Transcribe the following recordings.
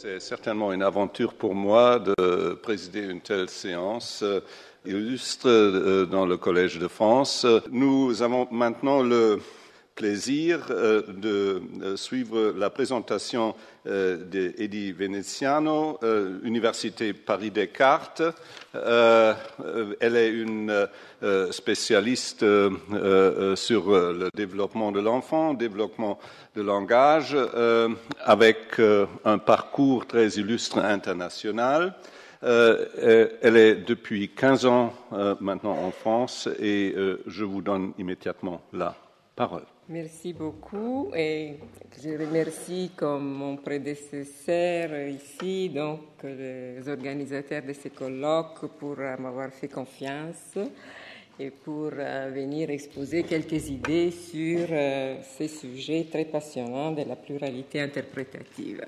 C'est certainement une aventure pour moi de présider une telle séance illustre dans le Collège de France. Nous avons maintenant le plaisir de suivre la présentation d'Edi Veneziano, Université Paris-Descartes. Elle est une spécialiste sur le développement de l'enfant, développement de langage, avec un parcours très illustre international. Elle est depuis 15 ans maintenant en France et je vous donne immédiatement la parole. Merci beaucoup et je remercie comme mon prédécesseur ici donc les organisateurs de ce colloque pour m'avoir fait confiance et pour venir exposer quelques idées sur ce sujet très passionnant de la pluralité interprétative.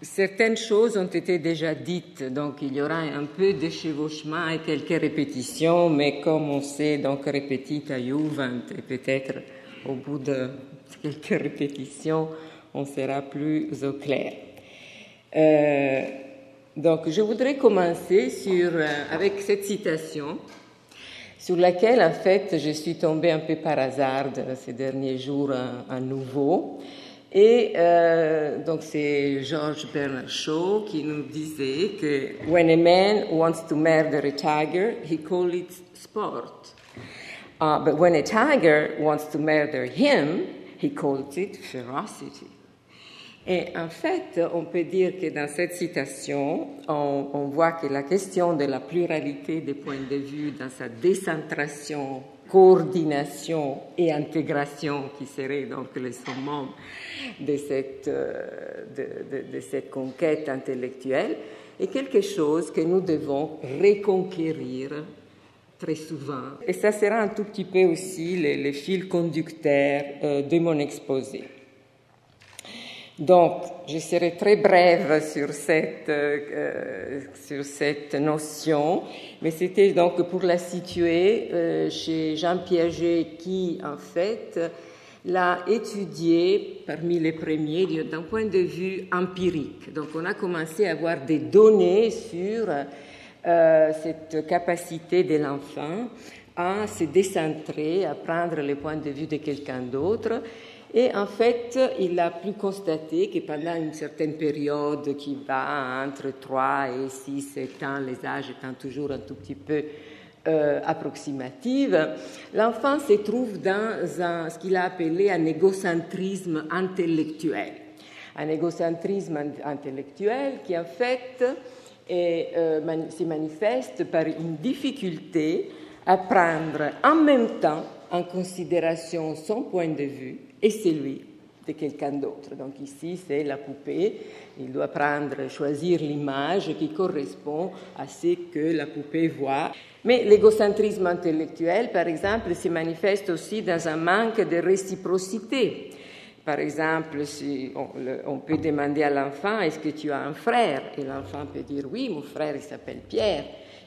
Certaines choses ont été déjà dites, donc il y aura un peu de chevauchement et quelques répétitions, mais comme on sait, donc repetita iuvant, et peut-être au bout de quelques répétitions, on sera plus au clair. Donc je voudrais commencer avec cette citation, sur laquelle, en fait, je suis tombée un peu par hasard ces derniers jours à nouveau. Et donc c'est George Bernard Shaw qui nous disait que when a man wants to murder a tiger, he calls it sport. But when a tiger wants to murder him, he calls it ferocity. Et en fait, on peut dire que dans cette citation, on voit que la question de la pluralité des points de vue dans sa décentration, coordination et intégration, qui serait donc le summum de cette conquête intellectuelle, est quelque chose que nous devons reconquérir très souvent. Et ça sera un tout petit peu aussi le fil conducteur de mon exposé. Donc, je serai très brève sur cette notion, mais c'était donc pour la situer chez Jean Piaget qui, en fait, l'a étudié parmi les premiers d'un point de vue empirique. Donc, on a commencé à avoir des données sur cette capacité de l'enfant à se décentrer, à prendre le point de vue de quelqu'un d'autre. Et en fait, il a pu constater que pendant une certaine période qui va entre 3 et 6, 7 ans, les âges étant toujours un tout petit peu approximatifs, l'enfant se trouve dans ce qu'il a appelé un égocentrisme intellectuel. Un égocentrisme intellectuel qui, en fait, se manifeste par une difficulté à prendre en même temps en considération son point de vue et celui de quelqu'un d'autre. Donc ici, c'est la poupée. Il doit choisir l'image qui correspond à ce que la poupée voit. Mais l'égocentrisme intellectuel, par exemple, se manifeste aussi dans un manque de réciprocité. Par exemple, si on peut demander à l'enfant « Est-ce que tu as un frère ?» Et l'enfant peut dire « Oui, mon frère, il s'appelle Pierre. »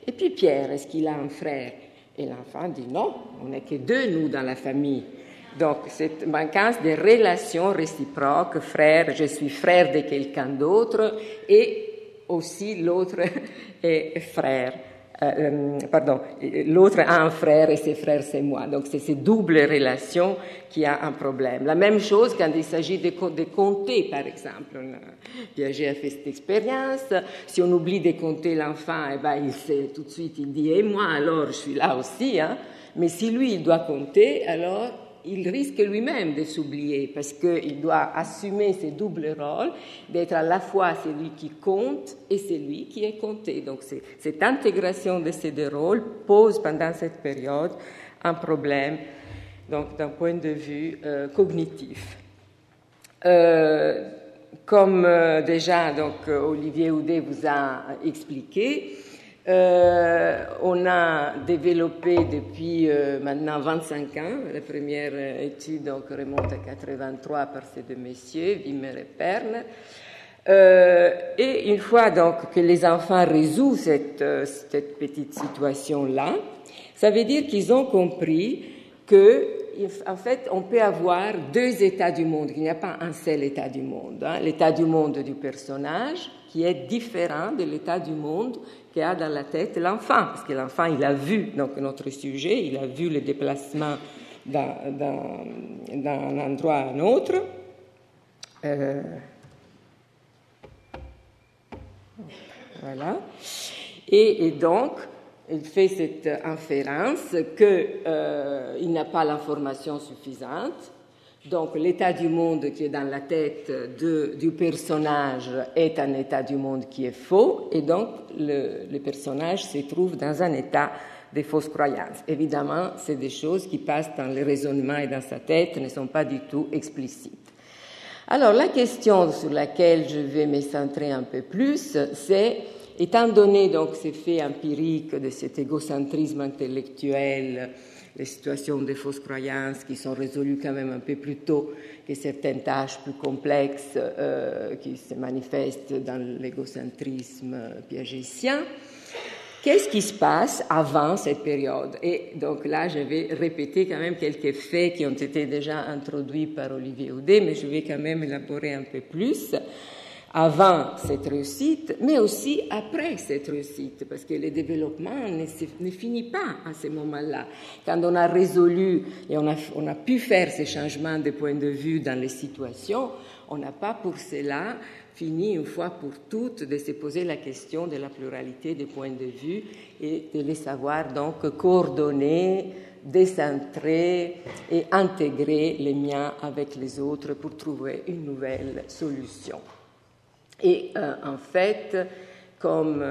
Et puis Pierre, est-ce qu'il a un frère ? Et l'enfant dit « Non, on n'est que 2, nous, dans la famille. » Donc, cette manquance de relations réciproques, frère, je suis frère de quelqu'un d'autre, et aussi l'autre est frère. L'autre a un frère et ses frères, c'est moi. Donc, c'est ces doubles relations qui a un problème. La même chose quand il s'agit de compter, par exemple. Piaget a fait cette expérience. Si on oublie de compter l'enfant, il sait tout de suite, il dit « Et moi, alors, je suis là aussi. » Mais si lui, il doit compter, alors il risque lui-même de s'oublier parce qu'il doit assumer ces doubles rôles, d'être à la fois celui qui compte et celui qui est compté. Donc, cette intégration de ces deux rôles pose pendant cette période un problème donc, d'un point de vue cognitif. Comme déjà donc, Olivier Houdet vous a expliqué, on a développé depuis maintenant 25 ans, la première étude donc, remonte à 83 par ces deux messieurs, Wimmer et Perner. Et une fois donc, que les enfants résolvent cette petite situation-là, ça veut dire qu'ils ont compris que en fait, on peut avoir deux états du monde, qu'il n'y a pas un seul état du monde. L'état du monde du personnage, qui est différent de l'état du monde qu'a dans la tête l'enfant, parce que l'enfant, il a vu, donc notre sujet, il a vu le déplacement d'un endroit à un autre. Voilà. Et donc, il fait cette inférence qu'il n'a pas l'information suffisante. Donc, l'état du monde qui est dans la tête du personnage est un état du monde qui est faux, et donc le personnage se trouve dans un état de fausse croyance. Évidemment, c'est des choses qui passent dans le raisonnement et dans sa tête, ne sont pas du tout explicites. Alors, la question sur laquelle je vais me centrer un peu plus, c'est, étant donné donc ces faits empiriques de cet égocentrisme intellectuel, les situations de fausses croyances qui sont résolues quand même un peu plus tôt que certaines tâches plus complexes qui se manifestent dans l'égocentrisme piagétien, qu'est-ce qui se passe avant cette période? Et donc là, je vais répéter quand même quelques faits qui ont été déjà introduits par Olivier Houdet, mais je vais quand même élaborer un peu plus. Avant cette réussite, mais aussi après cette réussite, parce que le développement ne finit pas à ce moment-là. Quand on a résolu et on a pu faire ces changements de point de vue dans les situations, on n'a pas pour cela fini une fois pour toutes de se poser la question de la pluralité des points de vue et de les savoir donc coordonner, décentrer et intégrer les miens avec les autres pour trouver une nouvelle solution. Et en fait, comme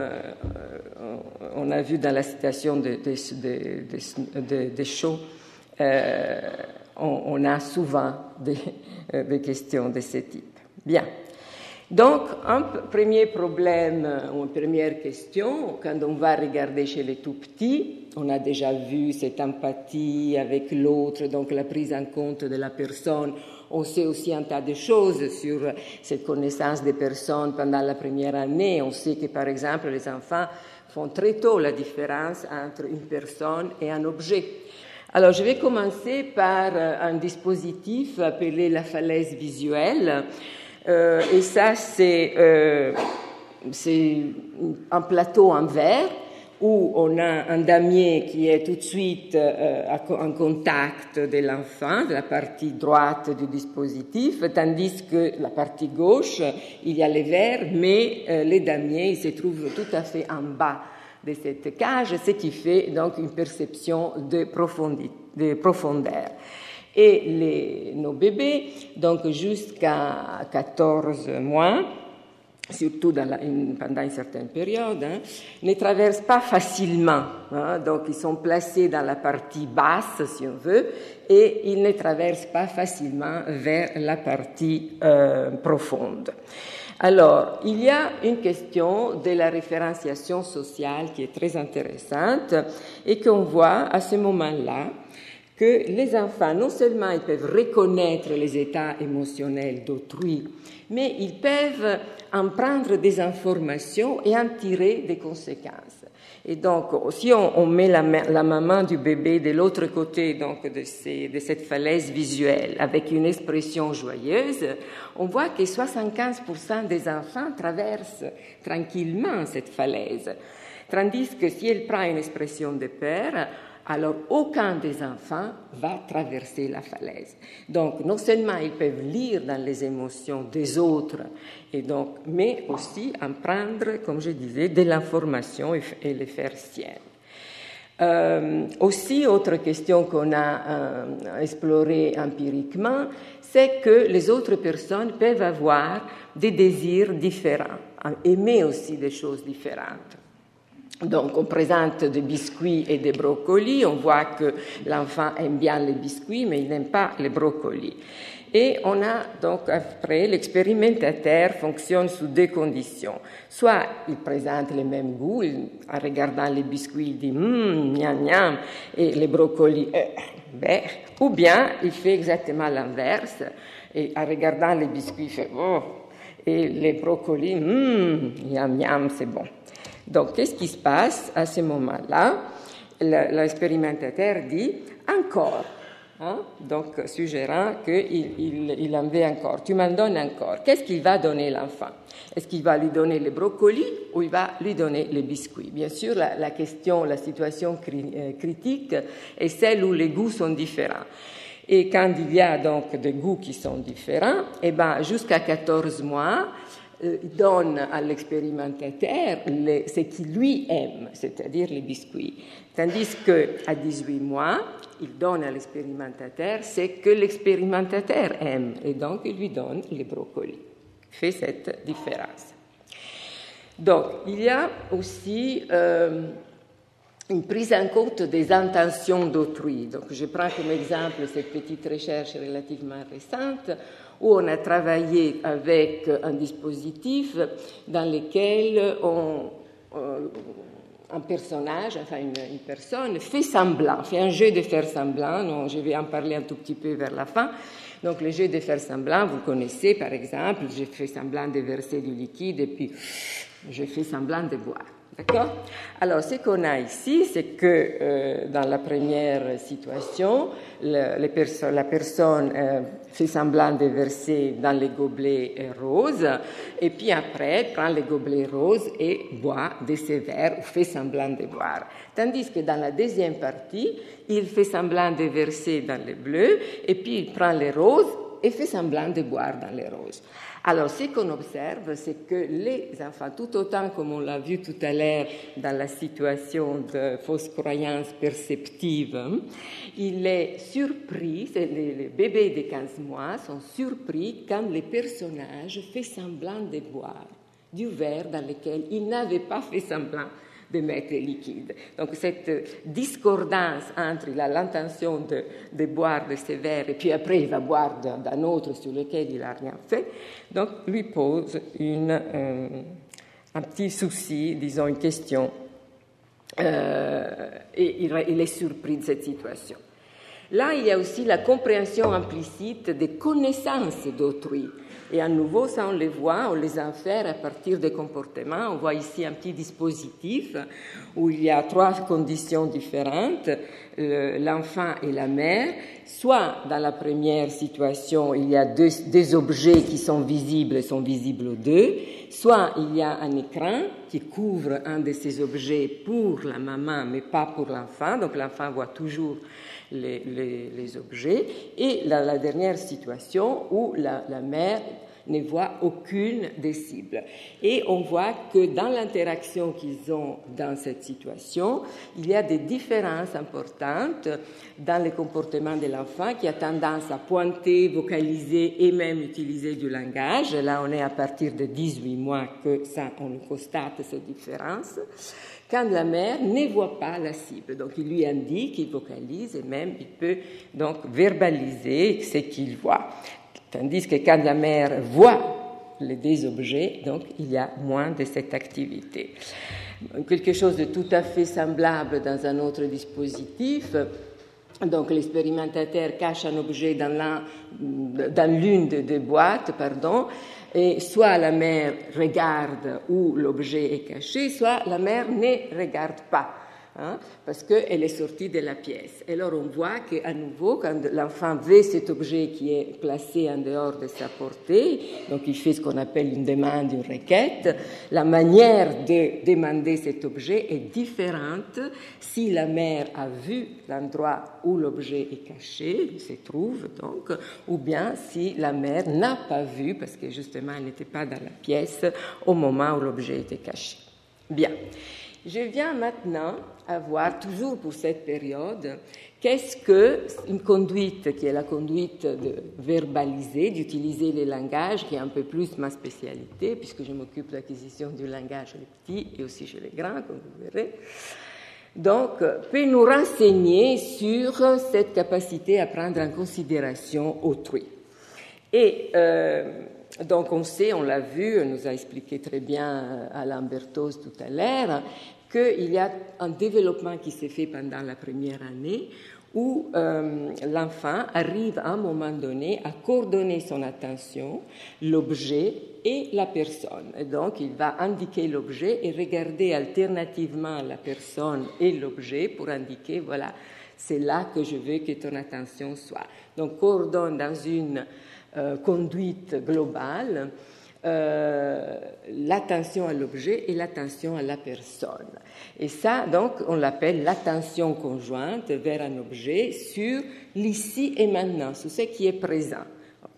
on a vu dans la citation de Shaw, on a souvent des questions de ce type. Bien. Donc, un premier problème ou une première question, quand on va regarder chez les tout-petits, on a déjà vu cette empathie avec l'autre, donc la prise en compte de la personne. On sait aussi un tas de choses sur cette connaissance des personnes pendant la première année. On sait que, par exemple, les enfants font très tôt la différence entre une personne et un objet. Alors, je vais commencer par un dispositif appelé la falaise visuelle. Et ça, c'est un plateau en verre où on a un damier qui est tout de suite en contact de l'enfant, de la partie droite du dispositif, tandis que la partie gauche, il y a les verres, mais les damiers, ils se trouvent tout à fait en bas de cette cage, ce qui fait donc une perception de profondeur. Et nos bébés, donc jusqu'à 14 mois, surtout pendant une certaine période, ne traversent pas facilement. Donc, ils sont placés dans la partie basse, si on veut, et ils ne traversent pas facilement vers la partie profonde. Alors, il y a une question de la référenciation sociale qui est très intéressante et qu'on voit à ce moment-là que les enfants, non seulement ils peuvent reconnaître les états émotionnels d'autrui, mais ils peuvent en prendre des informations et en tirer des conséquences. Et donc, si on met la maman du bébé de l'autre côté donc de cette falaise visuelle avec une expression joyeuse, on voit que 75% des enfants traversent tranquillement cette falaise. Tandis que si elle prend une expression de peur, alors aucun des enfants va traverser la falaise. Donc, non seulement ils peuvent lire dans les émotions des autres, et donc, mais aussi en prendre, comme je disais, de l'information et les faire siennes. Aussi, autre question qu'on a explorée empiriquement, c'est que les autres personnes peuvent avoir des désirs différents, aimer aussi des choses différentes. Donc, on présente des biscuits et des brocolis. On voit que l'enfant aime bien les biscuits, mais il n'aime pas les brocolis. Et on a donc après, l'expérimentateur fonctionne sous deux conditions. Soit il présente les mêmes goûts, en regardant les biscuits, il dit miam miam, et les brocolis, ou bien il fait exactement l'inverse, et en regardant les biscuits, il fait oh, et les brocolis, miam miam, c'est bon. Donc, qu'est-ce qui se passe à ce moment-là? L'expérimentateur dit encore, Hein? Donc, suggérant qu'il en veut encore. Tu m'en donnes encore. Qu'est-ce qu'il va donner l'enfant? Est-ce qu'il va lui donner les brocolis ou il va lui donner les biscuits? Bien sûr, la question, la situation critique est celle où les goûts sont différents. Et quand il y a donc des goûts qui sont différents, eh ben, jusqu'à 14 mois, il donne à l'expérimentateur ce qu'il lui aime, c'est-à-dire les biscuits. Tandis qu'à 18 mois, il donne à l'expérimentateur ce que l'expérimentateur aime, et donc il lui donne les brocolis. Il fait cette différence. Donc, il y a aussi une prise en compte des intentions d'autrui. Donc, je prends comme exemple cette petite recherche relativement récente où on a travaillé avec un dispositif dans lequel un personnage, enfin une personne, fait semblant, fait un jeu de faire semblant. Non, je vais en parler un tout petit peu vers la fin. Donc, le jeu de faire semblant, vous connaissez, par exemple, je fais semblant de verser du liquide et puis je fais semblant de boire. D'accord? Alors, ce qu'on a ici, c'est que dans la première situation, la personne fait semblant de verser dans les gobelets roses, et puis après, prend les gobelets roses et boit de ces verres, ou fait semblant de boire. Tandis que dans la deuxième partie, il fait semblant de verser dans les bleus, et puis il prend les roses et fait semblant de boire dans les roses. Alors, ce qu'on observe, c'est que les enfants, tout autant comme on l'a vu tout à l'heure dans la situation de fausse croyance perceptive, il est surpris, les bébés de 15 mois sont surpris quand les personnages font semblant de boire du verre dans lequel ils n'avaient pas fait semblant de mettre liquide. Donc, cette discordance entre l'intention de boire de ces verres et puis après il va boire d'un autre sur lequel il n'a rien fait, donc lui pose un petit souci, disons une question, et il est surpris de cette situation. Là, il y a aussi la compréhension implicite des connaissances d'autrui. Et à nouveau, ça, on les voit, on les infère à partir des comportements. On voit ici un petit dispositif où il y a 3 conditions différentes, l'enfant et la mère. Soit, dans la première situation, il y a des objets qui sont visibles aux deux. Soit, il y a un écran qui couvre un de ces objets pour la maman, mais pas pour l'enfant. Donc, l'enfant voit toujours les objets, et la dernière situation où la mère ne voit aucune des cibles. Et on voit que dans l'interaction qu'ils ont dans cette situation, il y a des différences importantes dans le comportement de l'enfant qui a tendance à pointer, vocaliser et même utiliser du langage. Là, on est à partir de 18 mois que ça, on constate cette différence. Quand la mère ne voit pas la cible. Donc, il lui indique, il vocalise et même il peut donc verbaliser ce qu'il voit. Tandis que quand la mère voit les deux objets, donc il y a moins de cette activité. Quelque chose de tout à fait semblable dans un autre dispositif. Donc, l'expérimentateur cache un objet dans l'une des boîtes, et soit la mère regarde où l'objet est caché, soit la mère ne regarde pas, parce qu'elle est sortie de la pièce. Et alors on voit qu'à nouveau, quand l'enfant veut cet objet qui est placé en dehors de sa portée, donc il fait ce qu'on appelle une demande, une requête, la manière de demander cet objet est différente si la mère a vu l'endroit où l'objet est caché, il se trouve donc, ou bien si la mère n'a pas vu, parce que justement elle n'était pas dans la pièce au moment où l'objet était caché. Bien. Je viens maintenant à voir, toujours pour cette période, qu'est-ce qu'une conduite, qui est la conduite de verbaliser, d'utiliser les langages, qui est un peu plus ma spécialité, puisque je m'occupe de l'acquisition du langage chez les petits et aussi chez les grands, comme vous verrez. Donc, peut nous renseigner sur cette capacité à prendre en considération autrui. Et donc, on sait, on l'a vu, on nous a expliqué très bien Alain Berthoz tout à l'heure, qu'il y a un développement qui s'est fait pendant la première année où l'enfant arrive à un moment donné à coordonner son attention, l'objet et la personne. Et donc, il va indiquer l'objet et regarder alternativement la personne et l'objet pour indiquer, voilà, C'est là que je veux que ton attention soit. Donc, coordonne dans une conduite globale l'attention à l'objet et l'attention à la personne. Et ça, donc, on l'appelle l'attention conjointe vers un objet sur l'ici et maintenant, sur ce qui est présent.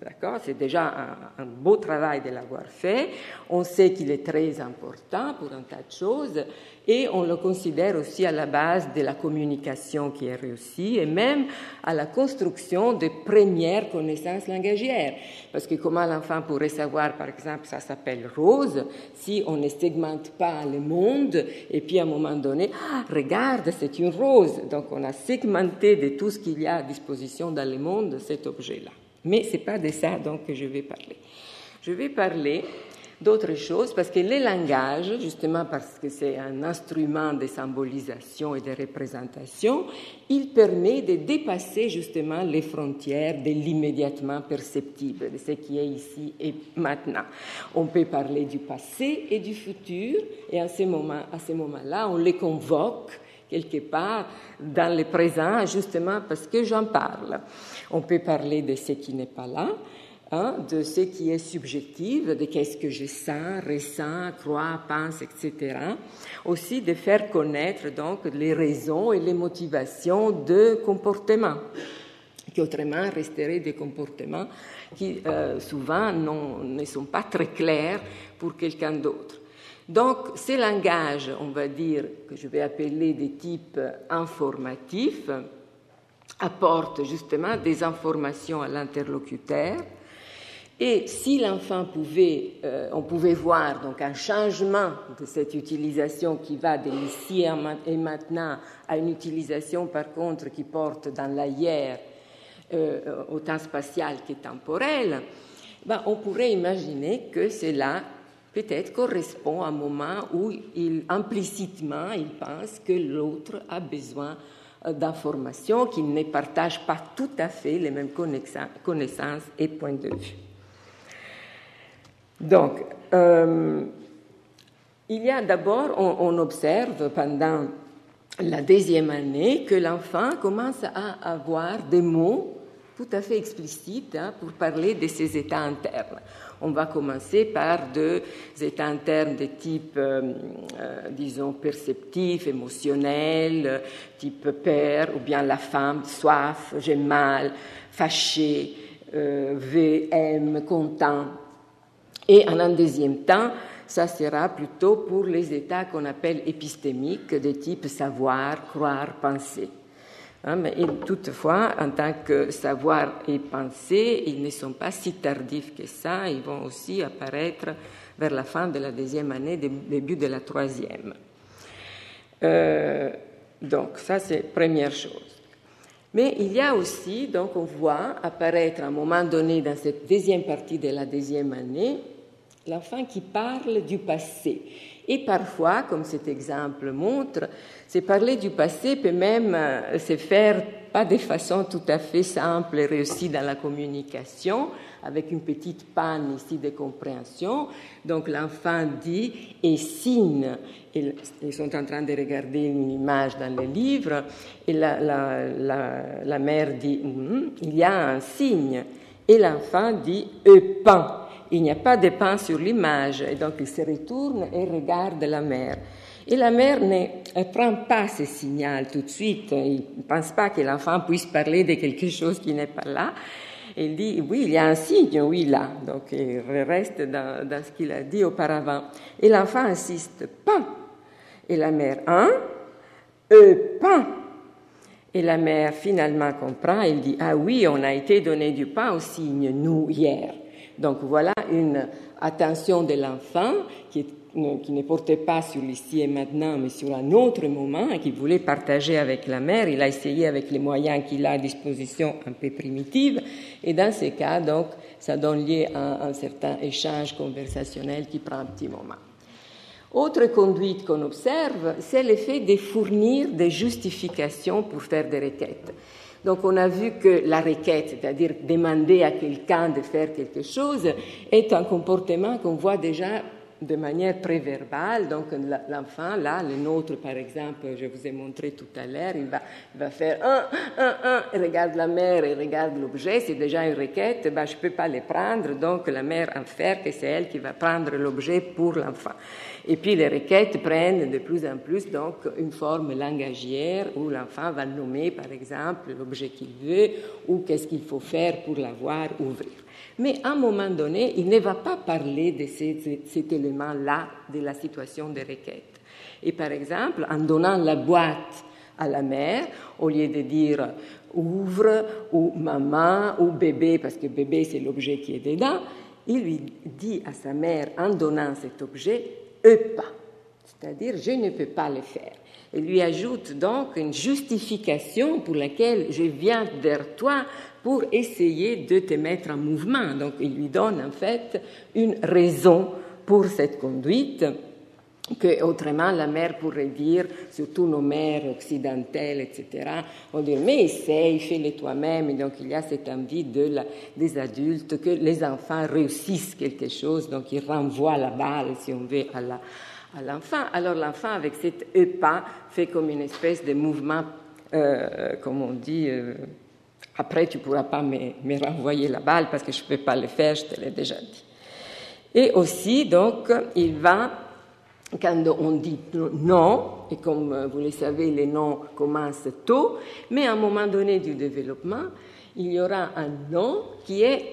D'accord? C'est déjà un beau travail de l'avoir fait. On sait qu'il est très important pour un tas de choses et on le considère aussi à la base de la communication qui est réussie et même à la construction des premières connaissances langagières. Parce que comment l'enfant pourrait savoir, par exemple, ça s'appelle rose, si on ne segmente pas le monde et puis à un moment donné, regarde, c'est une rose. Donc on a segmenté de tout ce qu'il y a à disposition dans le monde cet objet-là. Mais ce n'est pas de ça donc, que je vais parler. Je vais parler d'autres choses parce que le langage, justement parce que c'est un instrument de symbolisation et de représentation, il permet de dépasser justement les frontières de l'immédiatement perceptible, de ce qui est ici et maintenant. On peut parler du passé et du futur et à ce moment-là, on les convoque quelque part dans le présent, justement parce que j'en parle. On peut parler de ce qui n'est pas là, de ce qui est subjectif, de qu'est-ce que je sens, ressens, crois, pense, etc. Aussi de faire connaître donc les raisons et les motivations de comportements, qui autrement resteraient des comportements qui souvent ne sont pas très clairs pour quelqu'un d'autre. Donc, ces langages, on va dire, que je vais appeler des types informatifs, apportent justement des informations à l'interlocuteur. Et si l'enfant on pouvait voir donc un changement de cette utilisation qui va de l'ici et maintenant à une utilisation par contre qui porte dans l'ailleurs au temps spatial qui est temporel, on pourrait imaginer que cela peut-être correspond à un moment où implicitement il pense que l'autre a besoin d'informations, qu'il ne partage pas tout à fait les mêmes connaissances et points de vue. Donc, il y a d'abord, on observe pendant la deuxième année que l'enfant commence à avoir des mots tout à fait explicites pour parler de ses états internes. On va commencer par des états internes de type, disons, perceptif, émotionnel, type peur, ou bien la femme, soif, j'ai mal, fâché, aime, content. Et en un deuxième temps, ça sera plutôt pour les états qu'on appelle épistémiques, de type savoir, croire, penser. Mais toutefois, en tant que savoir et pensée, ils ne sont pas si tardifs que ça. Ils vont aussi apparaître vers la fin de la deuxième année, début de la troisième. Donc, ça, c'est première chose. Mais il y a aussi, donc, on voit apparaître à un moment donné dans cette deuxième partie de la deuxième année, l'enfant qui parle du passé. Et parfois, comme cet exemple montre, c'est parler du passé peut même se faire pas de façon tout à fait simple et réussie dans la communication, avec une petite panne ici de compréhension. Donc l'enfant dit et signe. Ils sont en train de regarder une image dans le livre et la mère dit il y a un signe. Et l'enfant dit pain. Il n'y a pas de pain sur l'image, et donc il se retourne et regarde la mère. Et la mère ne prend pas ce signal tout de suite, il ne pense pas que l'enfant puisse parler de quelque chose qui n'est pas là. Il dit, oui, il y a un signe, oui, là. Donc il reste dans ce qu'il a dit auparavant. Et l'enfant insiste, pain. Et la mère, pain. Et la mère finalement comprend, elle dit, ah oui, on a été donné du pain au signe, nous, hier. Donc voilà une attention de l'enfant qui ne portait pas sur l'ici et maintenant, mais sur un autre moment et qui voulait partager avec la mère. Il a essayé avec les moyens qu'il a à disposition un peu primitifs. Et dans ces cas, donc, ça donne lieu à un certain échange conversationnel qui prend un petit moment. Autre conduite qu'on observe, c'est l'effet de fournir des justifications pour faire des requêtes. Donc on a vu que la requête, c'est-à-dire demander à quelqu'un de faire quelque chose, est un comportement qu'on voit déjà de manière préverbale. Donc l'enfant, là, le nôtre par exemple, je vous ai montré tout à l'heure, il va faire il regarde la mère, il regarde l'objet, c'est déjà une requête, je ne peux pas les prendre, donc la mère infère que c'est elle qui va prendre l'objet pour l'enfant. Et puis les requêtes prennent de plus en plus donc une forme langagière où l'enfant va nommer par exemple l'objet qu'il veut ou qu'est-ce qu'il faut faire pour l'avoir, ouvrir. Mais à un moment donné, il ne va pas parler de cet élément-là de la situation de requête. Et par exemple, en donnant la boîte à la mère, au lieu de dire ouvre ou maman ou bébé, parce que bébé c'est l'objet qui est dedans, il lui dit à sa mère en donnant cet objet pas, c'est-à-dire je ne peux pas le faire. Il lui ajoute donc une justification pour laquelle je viens vers toi pour essayer de te mettre en mouvement. Donc il lui donne en fait une raison pour cette conduite que autrement la mère pourrait dire, surtout nos mères occidentales, etc., on dit mais essaye, fais-le toi-même. Et donc il y a cette envie des adultes que les enfants réussissent quelque chose, donc ils renvoient la balle, si on veut, à l'enfant. Alors l'enfant, avec cet pas, fait comme une espèce de mouvement, comme on dit, après tu ne pourras pas me renvoyer la balle parce que je ne peux pas le faire, je te l'ai déjà dit. Et aussi, donc, il va, quand on dit non, et comme vous le savez, les noms commencent tôt, mais à un moment donné du développement, il y aura un non qui est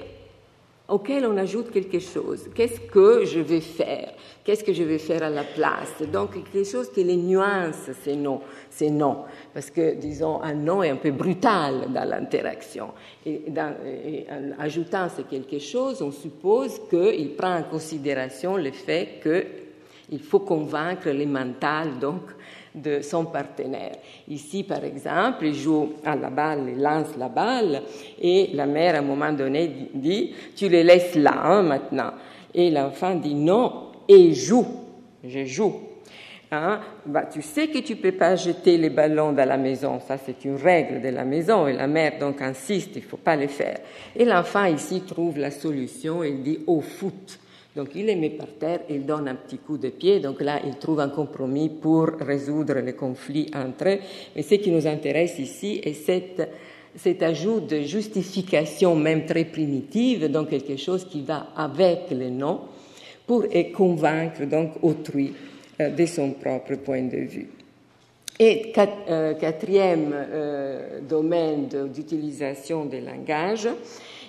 auquel on ajoute quelque chose. Qu'est-ce que je vais faire? Qu'est-ce que je vais faire à la place? Donc, quelque chose qui les nuance, c'est non. Parce que, disons, un non est un peu brutal dans l'interaction. Et en ajoutant ce quelque chose, on suppose qu'il prend en considération le fait qu'il faut convaincre les mentales, donc, de son partenaire. Ici, par exemple, il joue à la balle, il lance la balle, et la mère, à un moment donné, dit « Tu les laisses là, maintenant ». Et l'enfant dit « Non, et joue, je joue ». Tu sais que tu ne peux pas jeter les ballons dans la maison, ça c'est une règle de la maison, et la mère donc insiste, il ne faut pas le faire. Et l'enfant ici trouve la solution, il dit « Au foot ». Donc, il les met par terre, il donne un petit coup de pied. Donc là, il trouve un compromis pour résoudre les conflits entre eux. Mais ce qui nous intéresse ici est cet ajout de justification, même très primitive, donc quelque chose qui va avec le non, pour convaincre donc autrui de son propre point de vue. Et quatrième domaine d'utilisation des langages,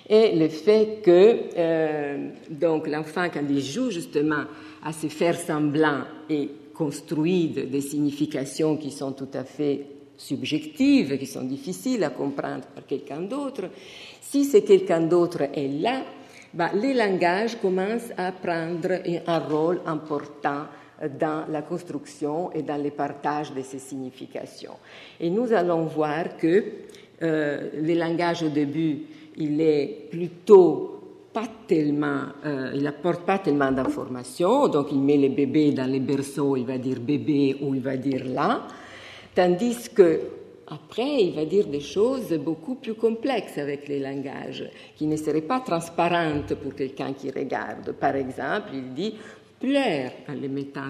et le fait que donc l'enfant, quand il joue justement à se faire semblant et construit des significations qui sont tout à fait subjectives, qui sont difficiles à comprendre par quelqu'un d'autre, si c'est quelqu'un d'autre est là, les langages commencent à prendre un rôle important dans la construction et dans le partage de ces significations. Et nous allons voir que les langages au début, il est plutôt pas tellement, il apporte pas tellement d'informations, donc il met les bébés dans les berceaux, il va dire bébé ou il va dire là, tandis que après il va dire des choses beaucoup plus complexes avec les langages, qui ne seraient pas transparentes pour quelqu'un qui regarde. Par exemple, il dit pleure en les mettant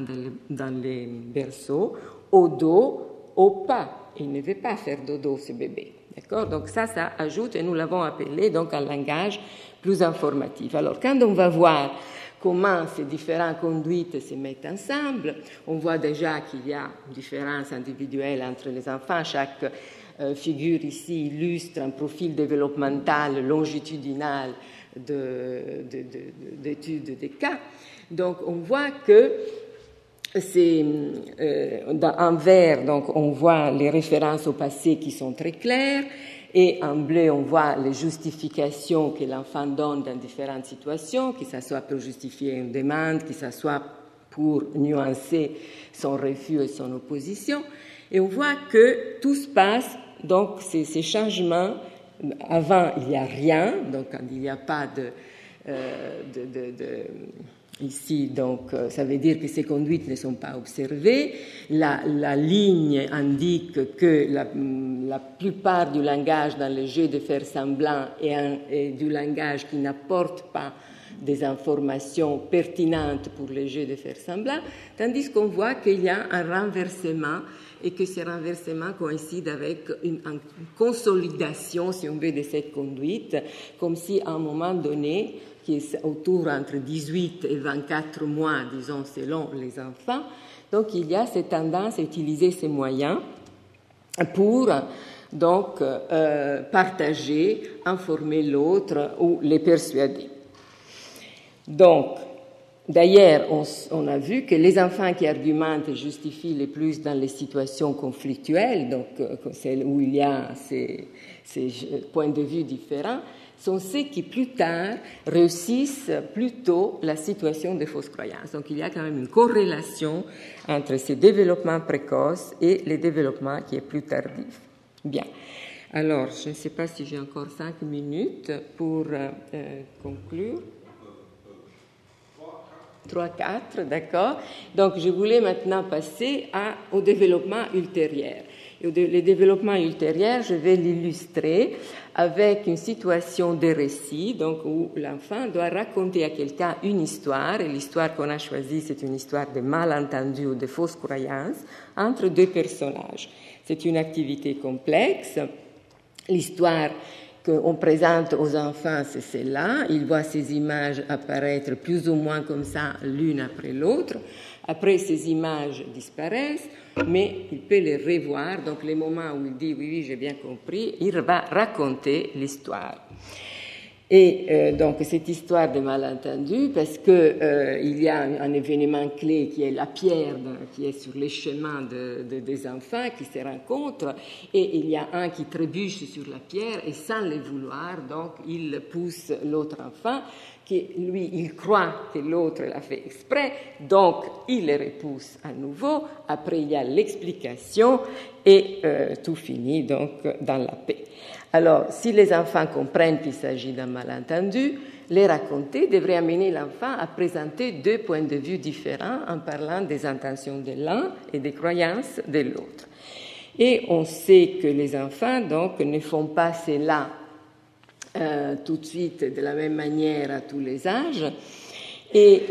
dans les berceaux, au dos, au pas. Il ne veut pas faire dodo, ce bébé. D'accord? Donc ça ajoute, et nous l'avons appelé donc un langage plus informatif. Alors, quand on va voir comment ces différentes conduites se mettent ensemble, on voit déjà qu'il y a une différence individuelle entre les enfants. Chaque figure ici illustre un profil développemental longitudinal d'études des cas. Donc, on voit que en vert, donc, on voit les références au passé qui sont très claires, et en bleu, on voit les justifications que l'enfant donne dans différentes situations, que ce soit pour justifier une demande, que ce soit pour nuancer son refus et son opposition. Et on voit que tout se passe, donc, ces changements. Avant, il n'y a rien, donc, quand il n'y a pas ici, donc, ça veut dire que ces conduites ne sont pas observées. La ligne indique que la plupart du langage dans le jeu de faire semblant est du langage qui n'apporte pas des informations pertinentes pour les jeux de faire semblant, tandis qu'on voit qu'il y a un renversement et que ce renversement coïncide avec une consolidation, si on veut, de cette conduite, comme si à un moment donné, qui est autour entre 18 et 24 mois, disons, selon les enfants, donc il y a cette tendance à utiliser ces moyens pour donc partager, informer l'autre ou les persuader. Donc, d'ailleurs, on a vu que les enfants qui argumentent et justifient le plus dans les situations conflictuelles, donc celles où il y a ces points de vue différents, sont ceux qui plus tard réussissent plutôt la situation de fausse croyance. Donc il y a quand même une corrélation entre ces développements précoces et les développements qui est plus tardif. Bien. Alors, je ne sais pas si j'ai encore 5 minutes pour conclure. 3-4, d'accord. Donc, je voulais maintenant passer au développement ultérieur. Et le développement ultérieur, je vais l'illustrer avec une situation de récit, donc où l'enfant doit raconter à quelqu'un une histoire, et l'histoire qu'on a choisie, c'est une histoire de malentendu ou de fausse croyance entre deux personnages. C'est une activité complexe. L'histoire qu'on présente aux enfants, c'est celle-là. Ils voient ces images apparaître plus ou moins comme ça, l'une après l'autre. Après, ces images disparaissent, mais il peut les revoir. Donc, les moments où il dit « oui, j'ai bien compris », il va raconter l'histoire. Et donc, cette histoire de malentendu, parce que il y a un événement clé qui est la pierre qui est sur les chemins des enfants qui se rencontrent, et il y a un qui trébuche sur la pierre, et sans le vouloir, donc, il pousse l'autre enfant, qui, lui, il croit que l'autre l'a fait exprès, donc il le repousse à nouveau. Après, il y a l'explication, et tout finit donc dans la paix. Alors, si les enfants comprennent qu'il s'agit d'un malentendu, les raconter devrait amener l'enfant à présenter deux points de vue différents en parlant des intentions de l'un et des croyances de l'autre. Et on sait que les enfants, donc, ne font pas cela tout de suite de la même manière à tous les âges. Et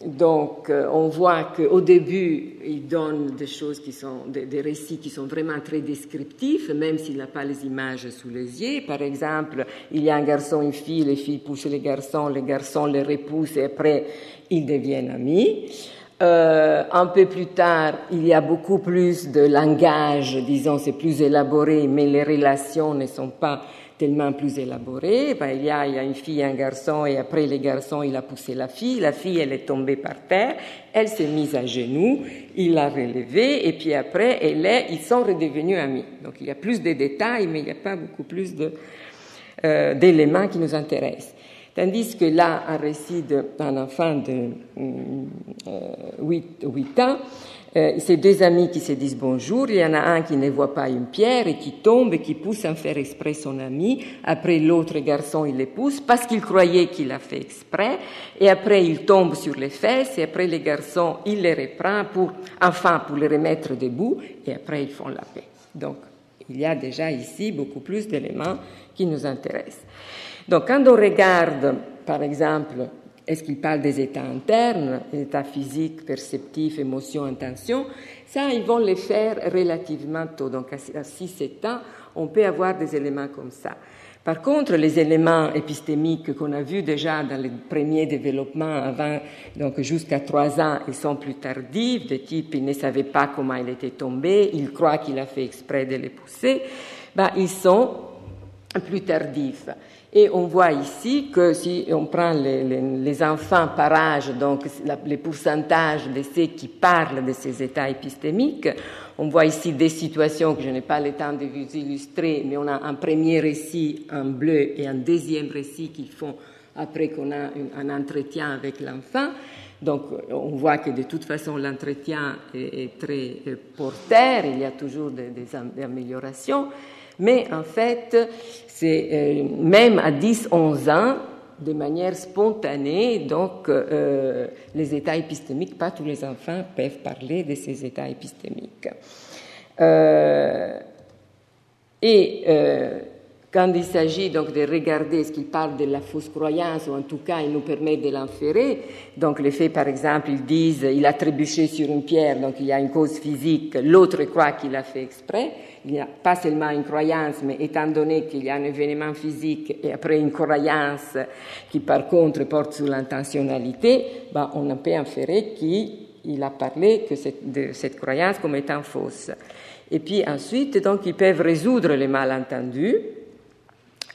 donc, on voit qu'au début, il donne des choses qui sont des récits qui sont vraiment très descriptifs, même s'il n'a pas les images sous les yeux. Par exemple, il y a un garçon et une fille, les filles poussent les garçons les repoussent et après, ils deviennent amis. Un peu plus tard, il y a beaucoup plus de langage, disons, c'est plus élaboré, mais les relations ne sont pas tellement plus élaborées. Ben, il y a une fille et un garçon, et après les garçons, il a poussé la fille, elle est tombée par terre, elle s'est mise à genoux, il l'a relevée, et puis après, ils sont redevenus amis. Donc il y a plus de détails, mais il n'y a pas beaucoup plus d'éléments qui nous intéressent. Tandis que là, un récit d'un enfant de 8 ans, c'est deux amis qui se disent bonjour, il y en a un qui ne voit pas une pierre et qui tombe et qui pousse sans faire exprès son ami. Après, l'autre garçon, il les pousse parce qu'il croyait qu'il a fait exprès. Et après, il tombe sur les fesses et après, les garçons, il les reprend pour les remettre debout et après, ils font la paix. Donc, il y a déjà ici beaucoup plus d'éléments qui nous intéressent. Donc, quand on regarde, par exemple, est-ce qu'il parle des états internes, des états physiques, perceptifs, émotions, intentions, ça, ils vont les faire relativement tôt. Donc, à 6-7 ans, on peut avoir des éléments comme ça. Par contre, les éléments épistémiques qu'on a vus déjà dans les premiers développements avant, donc jusqu'à 3 ans, ils sont plus tardifs, de type, il ne savait pas comment il était tombé, il croit qu'il a fait exprès de les pousser, ils sont plus tardifs. Et on voit ici que si on prend les enfants par âge, donc les pourcentages de ceux qui parlent de ces états épistémiques, on voit ici des situations que je n'ai pas le temps de vous illustrer, mais on a un premier récit en bleu et un deuxième récit qu'ils font après qu'on a un entretien avec l'enfant. Donc, on voit que de toute façon, l'entretien est très porteur, il y a toujours des améliorations. Mais en fait, c'est même à 10-11 ans, de manière spontanée, donc les états épistémiques, pas tous les enfants peuvent parler de ces états épistémiques. Quand il s'agit donc de regarder ce qu'il parle de la fausse croyance, ou en tout cas il nous permet de l'inférer, donc les faits par exemple, ils disent il a trébuché sur une pierre, donc il y a une cause physique, l'autre croit qu'il a fait exprès, il n'y a pas seulement une croyance, mais étant donné qu'il y a un événement physique et après une croyance qui par contre porte sur l'intentionnalité, ben, on peut inférer qu'il a parlé de cette croyance comme étant fausse. Et puis ensuite, donc, ils peuvent résoudre les malentendus.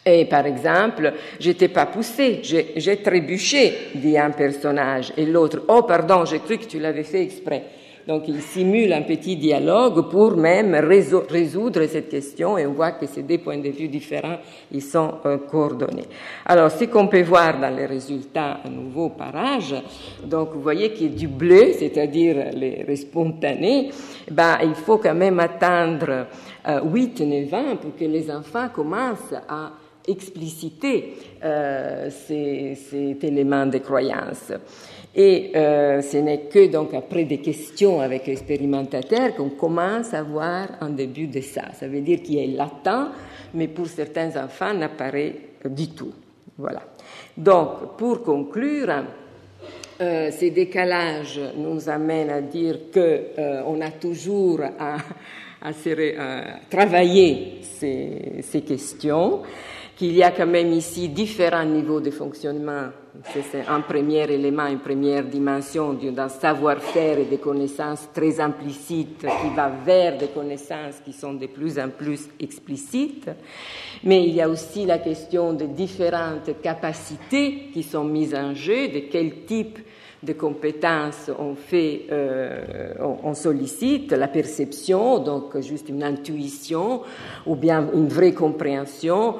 Et par exemple, j'étais pas poussé, j'ai trébuché, dit un personnage, et l'autre, oh pardon, j'ai cru que tu l'avais fait exprès. Donc il simule un petit dialogue pour même résoudre cette question, et on voit que ces deux points de vue différents, ils sont coordonnés. Alors, ce qu'on peut voir dans les résultats à nouveau par âge, donc vous voyez qu'il y a du bleu, c'est-à-dire les spontanés, ben, il faut quand même attendre 8-9 ans pour que les enfants commencent à expliciter cet élément de croyance. Et ce n'est que donc après des questions avec l'expérimentateur qu'on commence à voir un début de ça. Ça veut dire qu'il est latent, mais pour certains enfants n'apparaît du tout. Voilà. Donc, pour conclure, ces décalages nous amènent à dire qu'on a toujours à travailler ces questions, qu'il y a quand même ici différents niveaux de fonctionnement. C'est un premier élément, une première dimension d'un savoir-faire et des connaissances très implicites qui va vers des connaissances qui sont de plus en plus explicites. Mais il y a aussi la question de différentes capacités qui sont mises en jeu, de quel type de compétences on sollicite, la perception, donc juste une intuition, ou bien une vraie compréhension,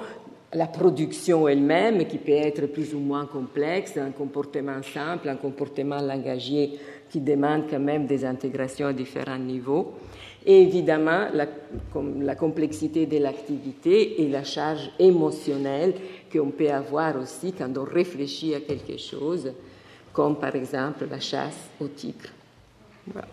la production elle-même, qui peut être plus ou moins complexe, un comportement simple, un comportement langagier qui demande quand même des intégrations à différents niveaux, et évidemment la complexité de l'activité et la charge émotionnelle qu'on peut avoir aussi quand on réfléchit à quelque chose, comme par exemple la chasse au tigre. Voilà.